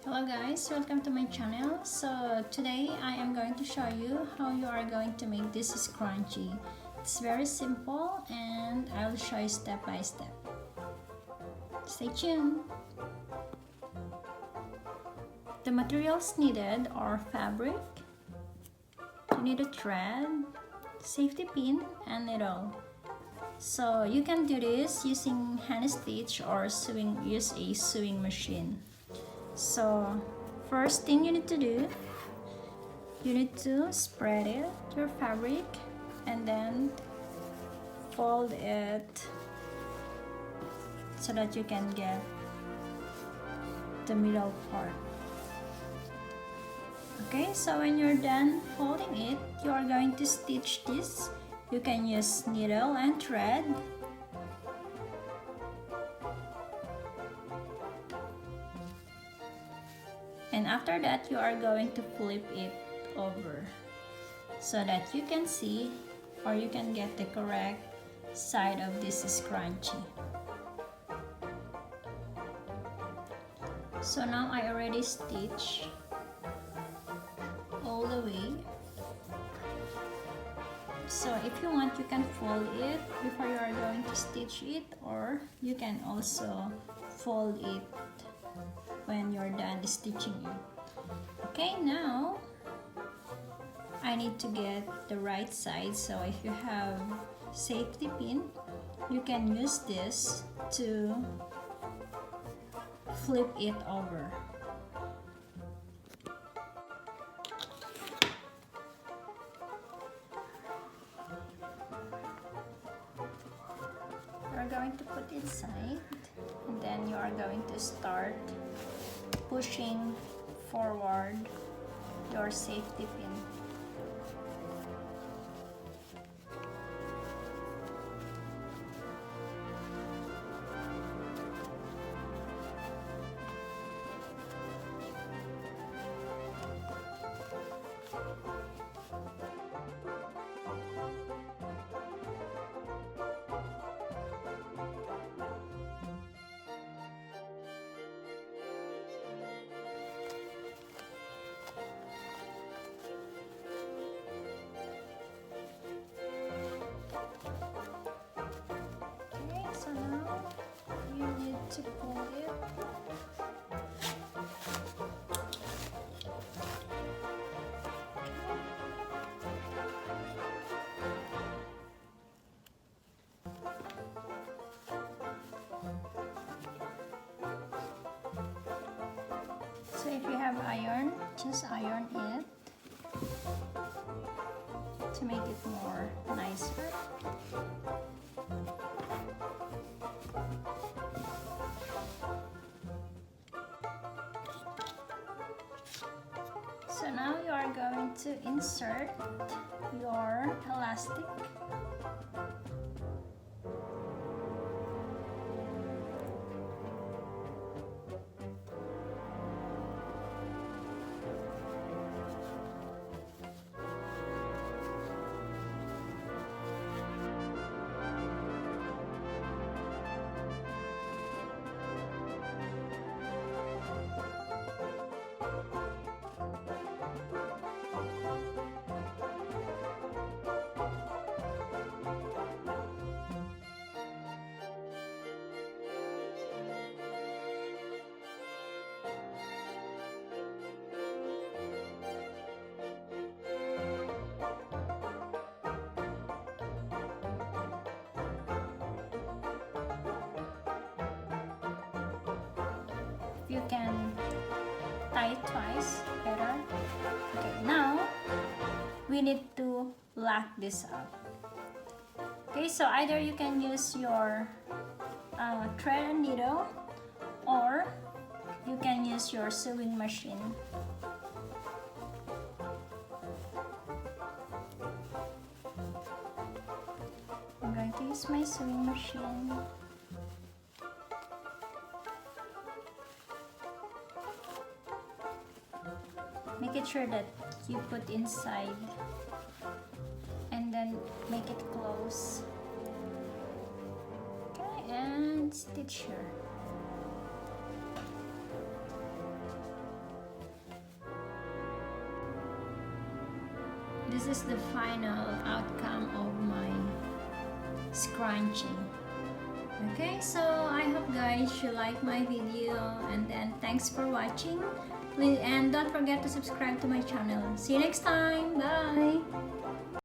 Hello guys, welcome to my channel. So today I am going to show you how you are going to make this scrunchie. It's very simple and I will show you step by step. Stay tuned. The materials needed are fabric, you need a thread, safety pin, and needle. So you can do this using hand stitch or use a sewing machine. So first thing you need to do, you need to spread it, your fabric, and then fold it so that you can get the middle part. Okay, so when you're done folding it, you are going to stitch this. You can use needle and thread. And after that, you are going to flip it over so that you can see or you can get the correct side of this scrunchie. So now I already stitched all the way. So if you want, you can fold it before you are going to stitch it, or you can also fold it when you're done stitching it. Okay, now I need to get the right side. So if you have safety pin, you can use this to flip it over. You're going to put inside, and then you are going to start pushing forward your safety pin. To pull it. So if you have iron, just iron it to make it more nicer. So now you are going to insert your elastic. You can tie it twice better. Okay, now we need to lock this up. Okay, so either you can use your thread and needle, or you can use your sewing machine. I'm going to use my sewing machine. Make it sure that you put inside and then make it close. Okay, and stitch here. this is the final outcome of my scrunchie. Okay, so I hope guys you like my video, and then thanks for watching. Please, and don't forget to subscribe to my channel. See you next time. Bye.